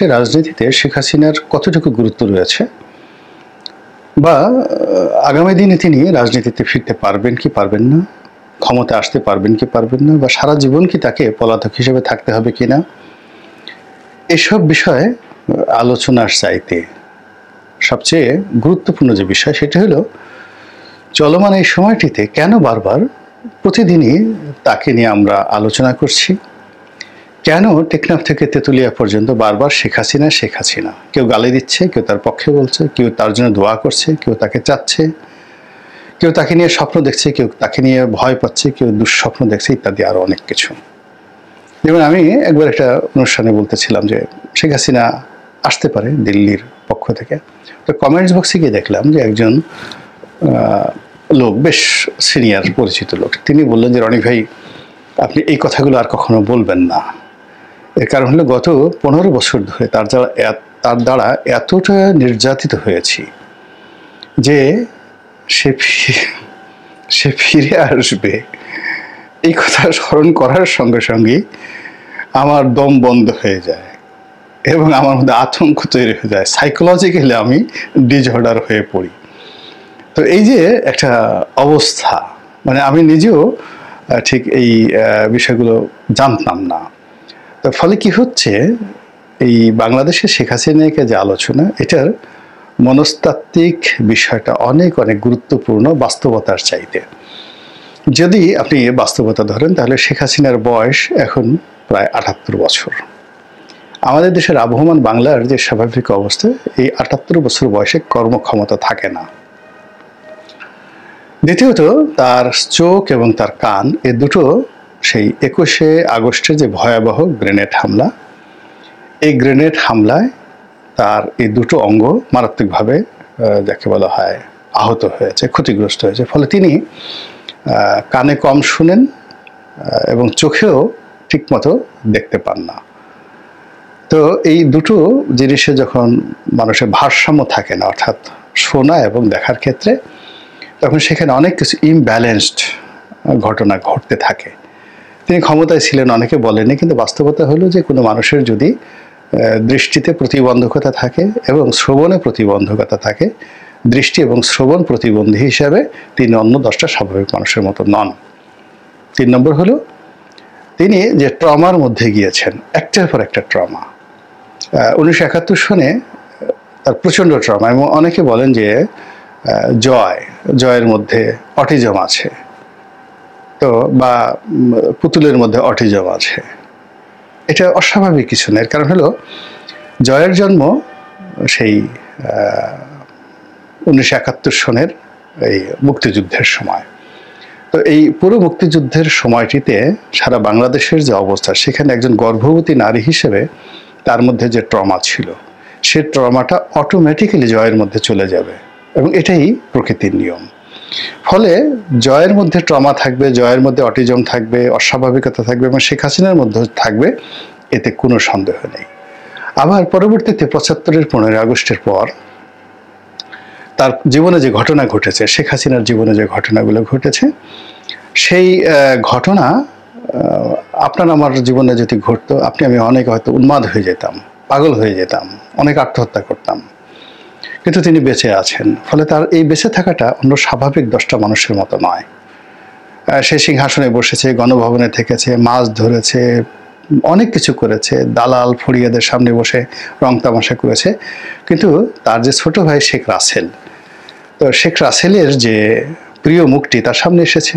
বাংলাদেশের রাজনীতিতে শেখ হাসিনার কতটুকু গুরুত্ব রয়েছে, বা আগামী দিনে তিনি রাজনীতিতে ফিরতে পারবেন কি পারবেন না, ক্ষমতা আসতে পারবেন কি পারবেন না, বা সারা জীবন কি তাকে পলাতক হিসেবে থাকতে হবে কিনা, এসব বিষয়ে আলোচনার চাইতে সবচেয়ে গুরুত্বপূর্ণ যে বিষয় সেটা হলো চলমান এই সময়টিতে কেন বারবার প্রতিদিনই তাকে নিয়ে আমরা আলোচনা করছি, কেন টেকনাফ থেকে তেঁতুলিয়া পর্যন্ত বারবার শেখ হাসিনা শেখ হাসিনা, কেউ গালি দিচ্ছে, কেউ তার পক্ষে বলছে, কেউ তার জন্য দোয়া করছে, কেউ তাকে চাচ্ছে, কেউ তাকে নিয়ে স্বপ্ন দেখছে, কেউ তাকে নিয়ে ভয় পাচ্ছে, কেউ দুঃস্বপ্ন দেখছে, ইত্যাদি আরো অনেক কিছু। যেমন আমি একবার একটা অনুষ্ঠানে বলতেছিলাম যে শেখ হাসিনা আসতে পারে দিল্লির পক্ষ থেকে, তো কমেন্টস বক্সে গিয়ে দেখলাম যে একজন লোক, বেশ সিনিয়র পরিচিত লোক, তিনি বললেন যে রনি ভাই আপনি এই কথাগুলো আর কখনো বলবেন না। এর কারণ হলো গত 15 বছর ধরে তার দ্বারা এতটা নির্যাতিত হয়েছি যে সে ফিরে আসবে এই কথা স্মরণ করার সঙ্গে সঙ্গে আমার দম বন্ধ হয়ে যায় এবং আমার মধ্যে আতঙ্ক তৈরি হয়ে যায়, সাইকোলজিক্যালি আমি ডিসঅর্ডার হয়ে পড়ি। তো এই যে একটা অবস্থা, মানে আমি নিজেও ঠিক এই বিষয়গুলো জানতাম না। তো ফলে কি হচ্ছে, এই বাংলাদেশের শেখ হাসিনাকে যে আলোচনা, এটার মনস্তাত্ত্বিক বিষয়টা অনেক অনেক গুরুত্বপূর্ণ বাস্তবতার চাইতে। যদি আপনি বাস্তবতা ধরেন তাহলে শেখ হাসিনার বয়স এখন প্রায় 78 বছর। আমাদের দেশের আবহমান বাংলার যে স্বাভাবিক অবস্থা, এই 78 বছর বয়সে কর্মক্ষমতা থাকে না। দ্বিতীয়ত তার চোখ এবং তার কান, এ দুটো সেই 21শে আগস্টের যে ভয়াবহ গ্রেনেড হামলা, এই গ্রেনেড হামলায় তার এই দুটো অঙ্গ মারাত্মকভাবে যাকে বলা হয় আহত হয়েছে, ক্ষতিগ্রস্ত হয়েছে। ফলে তিনি কানে কম শুনেন এবং চোখেও ঠিকমতো দেখতে পান না। তো এই দুটো জিনিসে যখন মানুষের ভারসাম্য থাকে না, অর্থাৎ শোনা এবং দেখার ক্ষেত্রে, তখন সেখানে অনেক কিছু ইমব্যালেন্সড ঘটনা ঘটতে থাকে। তিনি ক্ষমতায় ছিলেন অনেকে বলেনি, কিন্তু বাস্তবতা হলো যে কোনো মানুষের যদি দৃষ্টিতে প্রতিবন্ধকতা থাকে এবং শ্রবণে প্রতিবন্ধকতা থাকে, দৃষ্টি এবং শ্রবণ প্রতিবন্ধী হিসাবে তিনি অন্য 10টা স্বাভাবিক মানুষের মতো নন। 3 নম্বর হলো তিনি যে ট্রমার মধ্যে গিয়েছেন, একটার পর একটা ট্রমা। 1971 সনে তার প্রচণ্ড ট্রমা, এবং অনেকে বলেন যে জয়ের মধ্যে অটিজম আছে, তো বা পুতুলের মধ্যে অটিজম আছে। এটা অস্বাভাবিক কিছু না। এর কারণ হলো জয়ের জন্ম সেই 1971 সনের এই মুক্তিযুদ্ধের সময়। তো এই পুরো মুক্তিযুদ্ধের সময়টিতে সারা বাংলাদেশের যে অবস্থা, সেখানে একজন গর্ভবতী নারী হিসেবে তার মধ্যে যে ট্রমা ছিল, সে ট্রমাটা অটোমেটিক্যালি জয়ের মধ্যে চলে যাবে, এবং এটাই প্রকৃতির নিয়ম। ফলে জয়ের মধ্যে ট্রমা থাকবে, জয়ের মধ্যে অটিজম থাকবে, অস্বাভাবিকতা থাকবে, এবং শেখ হাসিনার মধ্যে থাকবে, এতে কোনো সন্দেহ নেই। আবার পরবর্তীতে 75-এর 15 আগস্টের পর তার জীবনে যে ঘটনা ঘটেছে, শেখ হাসিনার জীবনে যে ঘটনাগুলো ঘটেছে, সেই ঘটনা আপনার আমার জীবনে যদি ঘটতো, আপনি আমি অনেক হয়তো উন্মাদ হয়ে যেতাম, পাগল হয়ে যেতাম, অনেক আত্মহত্যা করতাম। কিন্তু তিনি বেঁচে আছেন, ফলে তার এই বেঁচে থাকাটা অন্য স্বাভাবিক 10টা মানুষের মতো নয়। সে সিংহাসনে বসেছে, গণভবনে থেকেছে, মাছ ধরেছে, অনেক কিছু করেছে, দালাল ফড়িয়াদের সামনে বসে রং তামাশা করেছে। কিন্তু তার যে ছোট ভাই শেখ রাসেল, তো শেখ রাসেলের যে প্রিয় মুখটি তার সামনে এসেছে,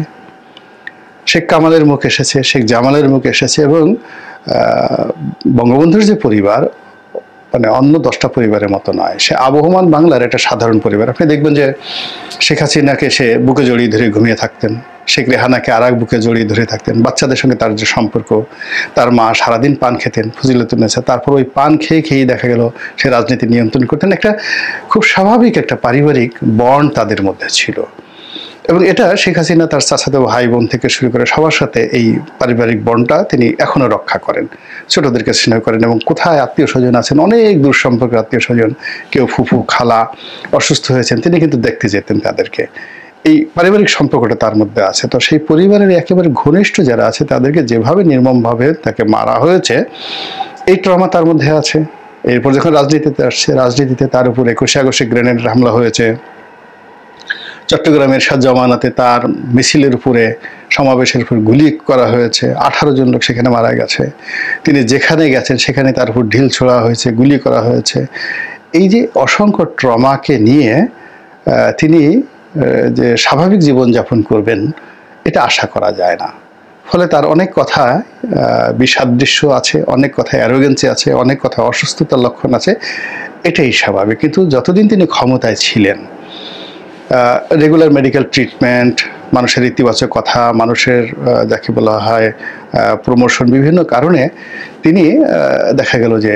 শেখ কামালের মুখ এসেছে, শেখ জামালের মুখ এসেছে, এবং বঙ্গবন্ধুর যে পরিবার, মানে অন্য 10টা পরিবারের মতো নয়, সে আবহমান বাংলার একটা সাধারণ পরিবার। আপনি দেখবেন যে শেখ হাসিনাকে সে বুকে জড়িয়ে ধরে ঘুমিয়ে থাকতেন, শেখ রেহানাকে আর এক বুকে জড়িয়ে ধরে থাকতেন, বাচ্চাদের সঙ্গে তার যে সম্পর্ক, তার মা সারাদিন পান খেতেন, ফজিলতুন্নেছা, তারপর ওই পান খেয়ে দেখা গেল সে রাজনীতি নিয়ন্ত্রণ করতেন। একটা খুব স্বাভাবিক একটা পারিবারিক বন্ড তাদের মধ্যে ছিল, এবং এটা শেখ হাসিনা তার চাচাতো ভাই বোন থেকে শুরু করে সবার সাথে এই পারিবারিক বন্ডটা তিনি এখনো রক্ষা করেন, ছোটদেরকে স্নেহ করেন, এবং কোথায় আত্মীয় স্বজন আছেন, অনেক দূর সম্পর্কের আত্মীয় স্বজন, কেউ ফুফু খালা অসুস্থ হয়েছেন, তিনি কিন্তু দেখতে যেতেন তাদেরকে। এই পারিবারিক সম্পর্কটা তার মধ্যে আছে। তো সেই পরিবারের একেবারে ঘনিষ্ঠ যারা আছে তাদেরকে যেভাবে নির্মমভাবে তাকে মারা হয়েছে, এই ট্রমা তার মধ্যে আছে। এরপর যখন রাজনীতিতে আসছে, রাজনীতিতে তার উপর 21 আগস্টে গ্রেনেড হামলা হয়েছে, চট্টগ্রামের শাহ জামানাতে তার মিছিলের উপরে, সমাবেশের উপর গুলি করা হয়েছে, 18 জন লোক সেখানে মারা গেছে। তিনি যেখানে গেছেন সেখানে তার উপর ঢিল ছোড়া হয়েছে, গুলি করা হয়েছে। এই যে অসংখ্য ট্রমাকে নিয়ে তিনি যে স্বাভাবিক জীবনযাপন করবেন, এটা আশা করা যায় না। ফলে তার অনেক কথা বিসাদৃশ্য আছে, অনেক কথা অ্যারোগেন্সি আছে, অনেক কথা অসুস্থতার লক্ষণ আছে, এটাই স্বাভাবিক। কিন্তু যতদিন তিনি ক্ষমতায় ছিলেন, রেগুলার মেডিকেল ট্রিটমেন্ট, মানুষের ইতিবাচক কথা, মানুষের যাকে বলা হয় প্রমোশন, বিভিন্ন কারণে তিনি দেখা গেল যে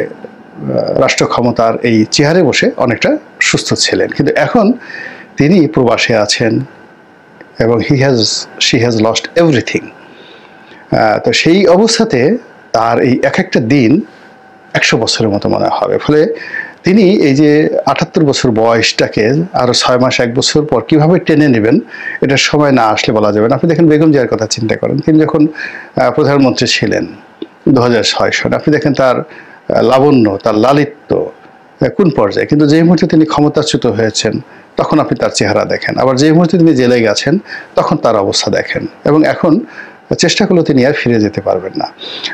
রাষ্ট্র ক্ষমতার এই চেয়ারে বসে অনেকটা সুস্থ ছিলেন। কিন্তু এখন তিনি প্রবাসে আছেন এবং শি হ্যাজ লস্ট এভরিথিং। তো সেই অবস্থাতে তার এই এক একটা দিন 100 বছরের মতো মনে হবে। ফলে তিনি এই যে 78 বছর বয়সটাকে আরো 6 মাস 1 বছর পর কিভাবে টেনে নেবেন, এটার সময় না আসলে বলা যাবে না। আপনি দেখেন বেগম জিয়ার কথা চিন্তা করেন, তিনি যখন প্রধানমন্ত্রী ছিলেন 2006 সালে, আপনি দেখেন তার লাবণ্য, তার লালিত্য কোন পর্যায়ে। কিন্তু যে মুহূর্তে তিনি ক্ষমতাচ্যুত হয়েছেন তখন আপনি তার চেহারা দেখেন, আবার যে মুহূর্তে তিনি জেলে গেছেন তখন তার অবস্থা দেখেন, এবং এখন চেষ্টা করলেও তিনি আর ফিরে যেতে পারবেন না।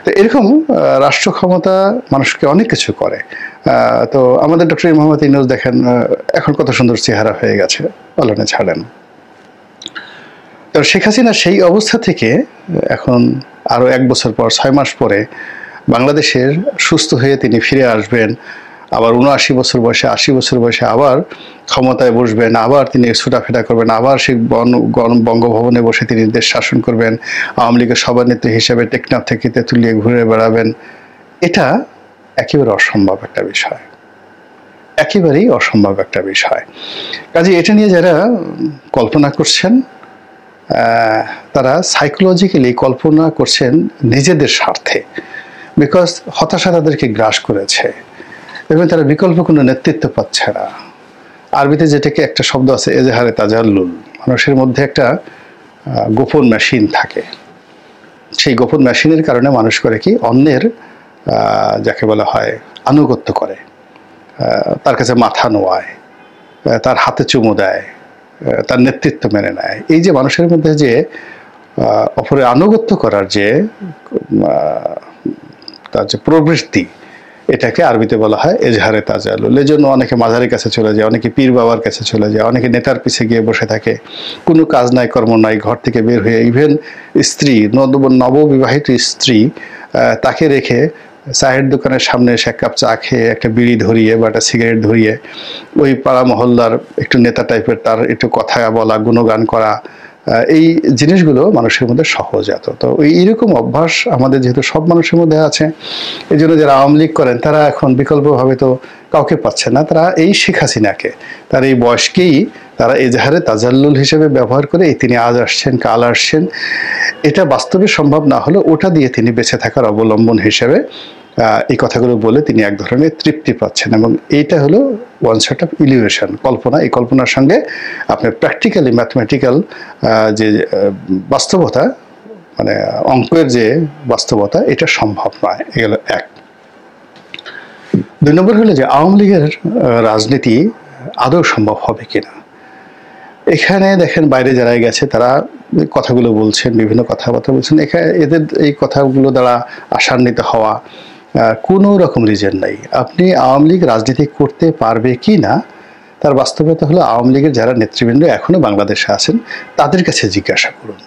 তো এরকম রাষ্ট্র ক্ষমতা মানুষকে অনেক কিছু করে। তো আমাদের ডক্টর মোহাম্মদ ইউনূস দেখেন এখন কত সুন্দর চেহারা হয়ে গেছে, পালনে ছাড়েন। তো শেখ হাসিনা সেই অবস্থা থেকে এখন আরো 1 বছর পর, 6 মাস পরে বাংলাদেশের সুস্থ হয়ে তিনি ফিরে আসবেন, আবার 79 বছর বয়সে, 80 বছর বয়সে আবার ক্ষমতায় বসবেন, আবার তিনি ছোটাফেরা করবেন, আবার সেই বঙ্গভবনে বসে তিনি দেশ শাসন করবেন, আওয়ামী লীগের সভানেত্রী হিসেবে টেকনাফ থেকে তেঁতুলিয়ে ঘুরে বেড়াবেন। এটা একেবারে অসম্ভব একটা বিষয়, একেবারেই অসম্ভব একটা বিষয়। কাজে এটা নিয়ে যারা কল্পনা করছেন, তারা সাইকোলজিক্যালি কল্পনা করছেন নিজেদের স্বার্থে, বিকজ হতাশা তাদেরকে গ্রাস করেছে এবং তারা বিকল্প কোনো নেতৃত্ব পাচ্ছে না। আরবিতে যেটাকে একটা শব্দ আছে, এজহারে তাজাল্লুল, মানুষের মধ্যে একটা গোপন মেশিন থাকে। সেই গোপন মেশিনের কারণে মানুষ করে কি, অন্যের যাকে বলা হয় আনুগত্য করে, তার কাছে মাথা নোয়ায়, তার হাতে চুমু দেয়, তার নেতৃত্ব মেনে নেয়। এই যে মানুষের মধ্যে যে অপরের আনুগত্য করার যে তার যে প্রবৃত্তি, এটাকে আরবিতে বলা হয় এজহারে তাজাল্লুল। এই জন্য অনেকে মাজারের কাছে চলে যায়, অনেকে পীর বাবার কাছে চলে যায়, অনেকে নেতার পিছে গিয়ে বসে থাকে, কোনো কাজ নাই কর্ম নাই, ঘর থেকে বের হয়ে, ইভেন স্ত্রী, নববিবাহিত স্ত্রী, তাকে রেখে চায়ের দোকানের সামনে এসে 1 কাপ চা খেয়ে একটা বিড়ি ধরিয়ে বা একটা সিগারেট ধরিয়ে ওই পাড়া মহল্লার একটু নেতা টাইপের তার একটু কথা বলা, গুণগান করা, এই জিনিসগুলো মানুষের মধ্যে সহজাত। তো এইরকম অভ্যাস আমাদের যেহেতু সব মানুষের মধ্যে আছে, এই জন্য যারা আওয়ামী লীগ করেন তারা এখন বিকল্পভাবে তো কাউকে পাচ্ছে না, তারা এই শেখ হাসিনাকে, তার এই বয়সকেই তারা এজাহারে তাজাল্লুল হিসেবে ব্যবহার করে, এই তিনি আজ আসছেন কাল আসছেন, এটা বাস্তবে সম্ভব না হলে ওটা দিয়ে তিনি বেঁচে থাকার অবলম্বন হিসেবে এই কথাগুলো বলে তিনি এক ধরনের তৃপ্তি পাচ্ছেন। এবং এইটা হলো ওয়ান সেট অফ ইলিউশন, কল্পনা। এই কল্পনার সঙ্গে আপনার প্র্যাকটিক্যালি ম্যাথমেটিক্যাল যে বাস্তবতা, মানে অঙ্কের যে বাস্তবতা, এটা সম্ভব নয়। এগুলো এক। 2 নম্বর হলো যে আওয়ামী লীগের রাজনীতি আদৌ সম্ভব হবে কিনা। এখানে দেখেন বাইরে যারা গেছে তারা কথাগুলো বলছেন, বিভিন্ন কথাবার্তা বলছেন, এখানে এদের এই কথাগুলো দ্বারা আশান্বিত হওয়া কোনো রকম রিজন নাই। আপনি আওয়ামী লীগ রাজনীতি করতে পারবে কি না তার বাস্তবতা হলো, আওয়ামী লীগের যারা নেতৃবৃন্দ এখনো বাংলাদেশে আছেন তাদের কাছে জিজ্ঞাসা করুন।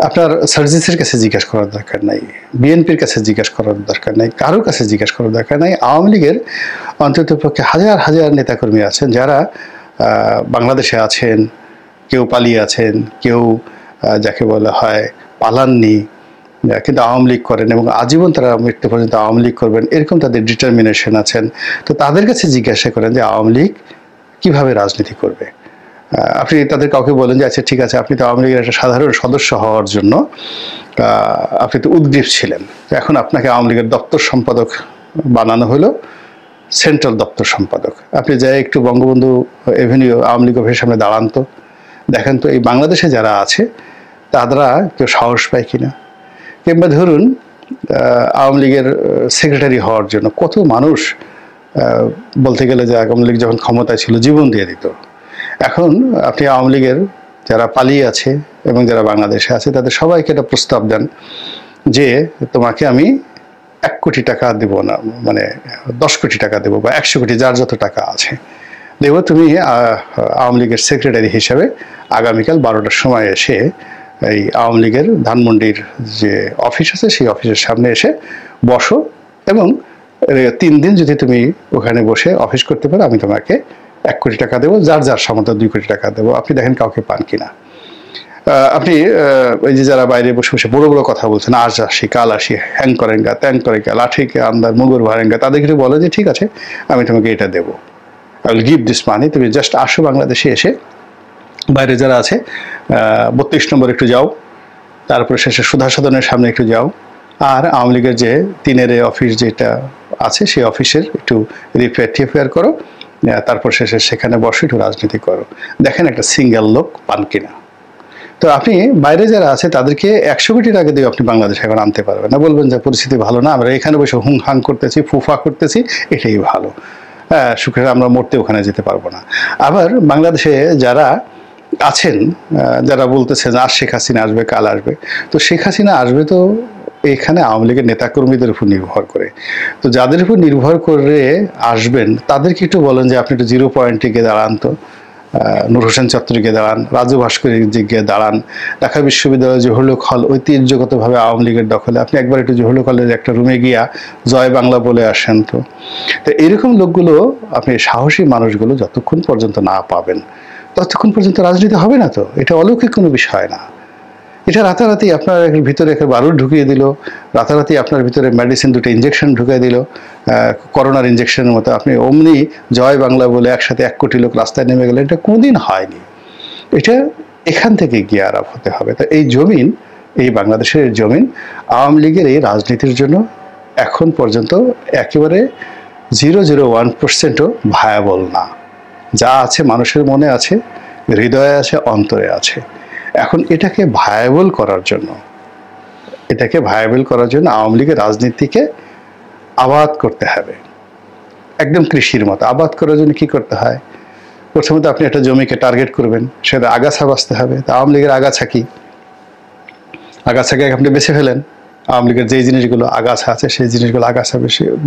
আপনার সার্জিসের কাছে জিজ্ঞাসা করার দরকার নাই, বিএনপির কাছে জিজ্ঞাসা করার দরকার নাই, কারোর কাছে জিজ্ঞাসা করার দরকার নাই। আওয়ামী লীগের অন্ততপক্ষে হাজার হাজার নেতাকর্মী আছেন যারা বাংলাদেশে আছেন, কেউ পালিয়ে আছেন, কেউ যাকে বলা হয় পালাননি, কিন্তু আওয়ামী লীগ করেন এবং আজীবন তারা মৃত্যু পর্যন্ত আওয়ামী লীগ করবেন, এরকম তাদের ডিটারমিনেশন আছেন। তো তাদের কাছে জিজ্ঞাসা করেন যে আওয়ামী লীগ কীভাবে রাজনীতি করবে। আপনি তাদের কাউকে বলেন যে আচ্ছা ঠিক আছে, আপনি তো আওয়ামী লীগের একটা সাধারণ সদস্য হওয়ার জন্য আপনি তো উদ্গ্রীব ছিলেন, এখন আপনাকে আওয়ামী লীগের দপ্তর সম্পাদক বানানো হলো, সেন্ট্রাল দপ্তর সম্পাদক। আপনি যাই একটু বঙ্গবন্ধু এভিনিউ আওয়ামী লীগ অফিসের সামনে দাঁড়ান তো, দেখেন তো এই বাংলাদেশে যারা আছে তারা কেউ সাহস পায় কিনা। কিংবা ধরুন আওয়ামী লীগের সেক্রেটারি হওয়ার জন্য কত মানুষ বলতে গেলে যে আওয়ামী লীগ যখন ক্ষমতায় ছিল জীবন দিয়ে দিত। এখন আপনি আওয়ামী লীগের যারা পালিয়ে আছে এবং যারা বাংলাদেশে আছে তাদের সবাইকে একটা প্রস্তাব দেন যে তোমাকে আমি 1 কোটি টাকা দেবো না, মানে 10 কোটি টাকা দেবো বা 100 কোটি, যার যত টাকা আছে দেবো, তুমি আওয়ামী লীগের সেক্রেটারি হিসেবে আগামীকাল 12টার সময় এসে এই আওয়ামী লীগের ধানমন্ডির যে অফিস আছে সেই অফিসের সামনে এসে বসো এবং 3 দিন যদি তুমি ওখানে বসে অফিস করতে পারো আমি তোমাকে 1 কোটি টাকা দেবো, যার যার সামর্থ্য 2 কোটি টাকা দেবো, আপনি দেখেন কাউকে পান কিনা। আপনি ওই যে যারা বাইরে বসে বসে বড় বড় কথা বলছেন, আজ আসি কাল আসি, হ্যাং করেঙ্গা ত্যাং করেঙ্গা লাঠিকে আন্দার মুগুর ভারেঙ্গা, তাদেরকে বলে যে ঠিক আছে আমি তোমাকে এটা দেবো, আই উইল গিভ দিস মানি, তুমি জাস্ট আসো বাংলাদেশে, এসে বাইরে যারা আছে 32 নম্বর একটু যাও, তারপরে শেষে সুধা সদনের সামনে একটু যাও, আর আওয়ামী লীগের যে 3-এর অফিস যেটা আছে সেই অফিসের একটু রিপেয়ার করো, তারপর শেষে সেখানে বসে একটু রাজনীতি করো, দেখেন একটা সিঙ্গেল লোক পান কিনা। তো আপনি বাইরে যারা আছে তাদেরকে 100 কোটি টাকা দিয়ে আপনি বাংলাদেশে এখন আনতে পারবেন না, বলবেন যে পরিস্থিতি ভালো না, আমরা এখানে বসে হুং হাং করতেছি, ফুফা করতেছি, এটাই ভালো, সুখে আমরা মরতে ওখানে যেতে পারবো না। আবার বাংলাদেশে যারা আছেন, যারা বলতেছে যে আজ শেখ হাসিনা আসবে কাল আসবে, তো শেখ হাসিনা আসবে তো এখানে আওয়ামী লীগের নেতাকর্মীদের উপর নির্ভর করে, তো যাদের উপর নির্ভর করে আসবেন তাদেরকে একটু বলেন যে আপনি একটু 0 পয়েন্টে গিয়ে দাঁড়ান, তো নূর হোসেন চত্বরে গিয়ে দাঁড়ান, রাজু ভাস্করের যে গিয়ে দাঁড়ান, ঢাকা বিশ্ববিদ্যালয় জহুরুল হল ঐতিহ্যগতভাবে আওয়ামী লীগের দখলে, আপনি একবার একটু জহুরুল হলের একটা রুমে গিয়া জয় বাংলা বলে আসেন। তো এরকম লোকগুলো, আপনি সাহসী মানুষগুলো যতক্ষণ পর্যন্ত না পাবেন ততক্ষণ পর্যন্ত রাজনীতি হবে না। তো এটা অলৌকিক কোনো বিষয় না, এটা রাতারাতি আপনার ভিতরে একটা বারুদ ঢুকিয়ে দিল, রাতারাতি আপনার ভিতরে মেডিসিন 2টা ইঞ্জেকশন ঢুকিয়ে দিল, করোনার ইঞ্জেকশনের মতো, আপনি অমনি জয় বাংলা বলে একসাথে 1 কোটি লোক রাস্তায় নেমে গেলে, এটা কোনোদিন হয়নি। এটা এখান থেকে গিয়ে আরব হতে হবে। তো এই জমিন, এই বাংলাদেশের জমিন আওয়ামী লীগের এই রাজনীতির জন্য এখন পর্যন্ত একেবারে 0.01%ও ভায়াবল না। যা আছে মানুষের মনে আছে, হৃদয়ে আছে, অন্তরে আছে। এখন এটাকে ভায়াবল করার জন্য আওয়ামী লীগের রাজনীতিকে আবাদ করতে হবে, একদম কৃষির মতো। আবাদ করার জন্য কি করতে হয়? প্রথমত আপনি একটা জমিকে টার্গেট করবেন, সেটা আগাছা বাঁচতে হবে। তা আওয়ামী লীগের আগাছা কি? আগাছাকে আপনি বেছে ফেলেন, আওয়ামী লীগের যেই জিনিসগুলো আগাছা আছে সেই জিনিসগুলো আগাছা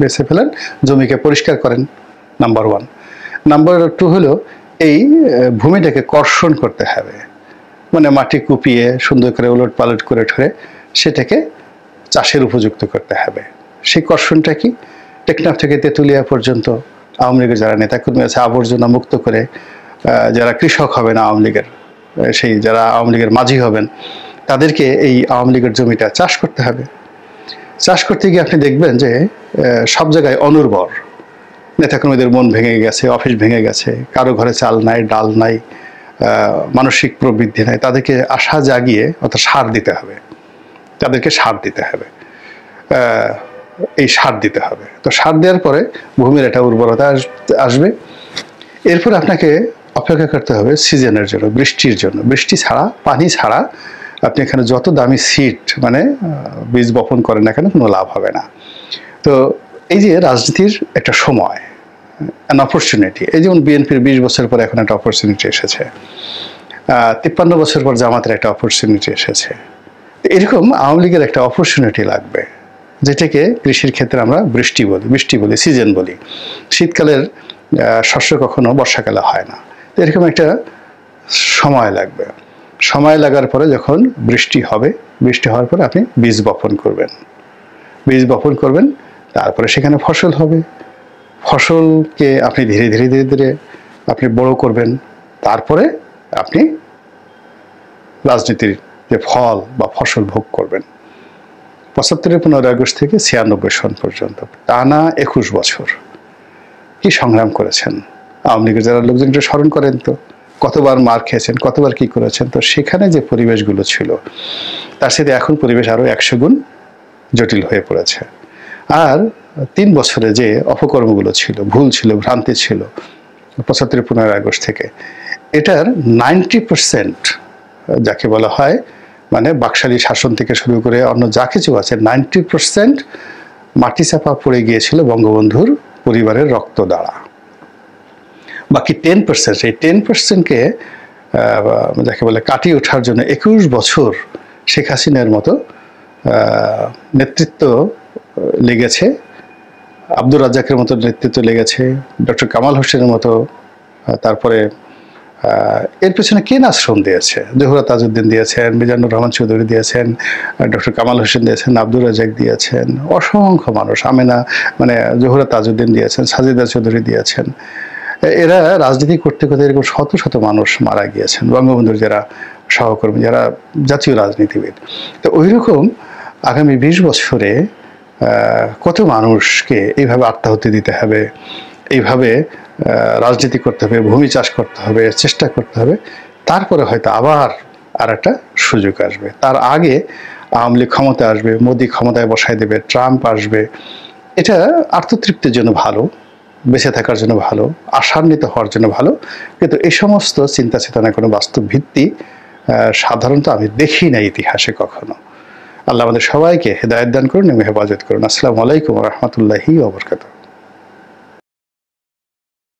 বেছে ফেলেন, জমিকে পরিষ্কার করেন, নাম্বার 1। নাম্বার 2 হলো এই ভূমিটাকে কর্ষণ করতে হবে, মানে মাটি কুপিয়ে সুন্দর করে উলট পালট করে ঠরে সেটাকে চাষের উপযুক্ত করতে হবে। সেই কর্ষণটা কি? টেকনাফ থেকে তেঁতুলিয়া পর্যন্ত আওয়ামী লীগের যারা নেতাকর্মী আছে আবর্জনা মুক্ত করে, যারা কৃষক হবেন আওয়ামী লীগের, সেই যারা আওয়ামী লীগের মাঝি হবেন, তাদেরকে এই আওয়ামী লীগের জমিটা চাষ করতে হবে। চাষ করতে গিয়ে আপনি দেখবেন যে সব জায়গায় অনুর্বর, নেতাকর্মীদের মন ভেঙে গেছে, অফিস ভেঙে গেছে, কারো ঘরে চাল নাই, ডাল নাই, মানসিক প্রবৃদ্ধি নাই, তাদেরকে আশা জাগিয়ে অর্থাৎ সার দিতে হবে, তাদেরকে সার দিতে হবে, এই সার দিতে হবে। তো সার দেওয়ার পরে ভূমির একটা উর্বরতা আসবে। এরপর আপনাকে অপেক্ষা করতে হবে সিজনের জন্য, বৃষ্টির জন্য। বৃষ্টি ছাড়া, পানি ছাড়া আপনি এখানে যত দামি সিড মানে বীজ বপন করেন না কেন কোনো লাভ হবে না। তো এই যে রাজনীতির একটা সময়, অ্যান অপরচুনিটি, এই যেমন বিএনপির 20 বছর পর এখন একটা অপরচুনিটি এসেছে, 53 বছর পর জামাতের একটা অপরচুনিটি এসেছে, এরকম আওয়ামী লীগের একটা অপরচুনিটি লাগবে, যেটাকে কৃষির ক্ষেত্রে আমরা বৃষ্টি বলি, সিজন বলি। শীতকালের শস্য কখনো বর্ষাকালে হয় না, তো এরকম একটা সময় লাগবে। সময় লাগার পরে যখন বৃষ্টি হবে, বৃষ্টি হওয়ার পরে আপনি বীজ বপন করবেন, তারপরে সেখানে ফসল হবে। ফসলকে আপনি ধীরে ধীরে আপনি বড় করবেন, তারপরে আপনি রাজনীতির যে ফল বা ফসল ভোগ করবেন। 75-এর 15 আগস্ট থেকে 96 সন পর্যন্ত টানা 21 বছর কি সংগ্রাম করেছেন আওয়ামী লীগের যারা লোকজন, একটু স্মরণ করেন তো, কতবার মার খেয়েছেন, কতবার কি করেছেন। তো সেখানে যে পরিবেশগুলো ছিল তার সাথে এখন পরিবেশ আরো 100 গুণ জটিল হয়ে পড়েছে। আর 3 বছরে যে অপকর্মগুলো ছিল, ভুল ছিল, ভ্রান্তি ছিল 75-এর 15 আগস্ট থেকে, এটার 90% যাকে বলা হয় মানে বাকশালী শাসন থেকে শুরু করে অন্য যা কিছু আছে 90% মাটি চাপা পড়ে গিয়েছিল বঙ্গবন্ধুর পরিবারের রক্ত দ্বারা। বাকি 10%, এই 10%কে যাকে বলে কাটিয়ে ওঠার জন্য 21 বছর শেখ হাসিনার মতো নেতৃত্ব লেগেছে, আব্দুর রাজ্জাকের মতো নেতৃত্ব লেগেছে, ডক্টর কামাল হোসেনের মতো, তারপরে এর পেছনে কে না শ্রম দিয়েছে, জহুরা তাজউদ্দিন দিয়েছেন, মিজানুর রহমান চৌধুরী দিয়েছেন, ডক্টর কামাল হোসেন দিয়েছেন, আব্দুর রাজ্জাক দিয়েছেন, অসংখ্য মানুষ, আমেনা মানে জহুরা তাজউদ্দিন দিয়েছেন, সাজিদা চৌধুরী দিয়েছেন। এরা রাজনীতি করতে করতে এরকম শত শত মানুষ মারা গিয়েছেন, বঙ্গবন্ধুর যারা সহকর্মী, যারা জাতীয় রাজনীতিবিদ। তো ওই রকম আগামী 20 বছরে কত মানুষকে এইভাবে আত্মাহুতি দিতে হবে, এইভাবে রাজনীতি করতে হবে, ভূমি চাষ করতে হবে, চেষ্টা করতে হবে, তারপরে হয়তো আবার আর একটা সুযোগ আসবে। তার আগে আওয়ামী লীগ ক্ষমতায় আসবে, মোদি ক্ষমতায় বসায় দেবে, ট্রাম্প আসবে। এটা আত্মতৃপ্তির জন্য ভালো, বেঁচে থাকার জন্য ভালো, আশান্বিত হওয়ার জন্য ভালো, কিন্তু এই সমস্ত চিন্তা চেতনার কোনো বাস্তব ভিত্তি সাধারণত আমি দেখি না ইতিহাসে কখনো। আল্লাহ আমাদের সবাইকে হেদায়েত দান করুন এবং হেফাজত করুন। আসসালামু আলাইকুম ওয়া রাহমাতুল্লাহি ওয়া বারাকাতুহু।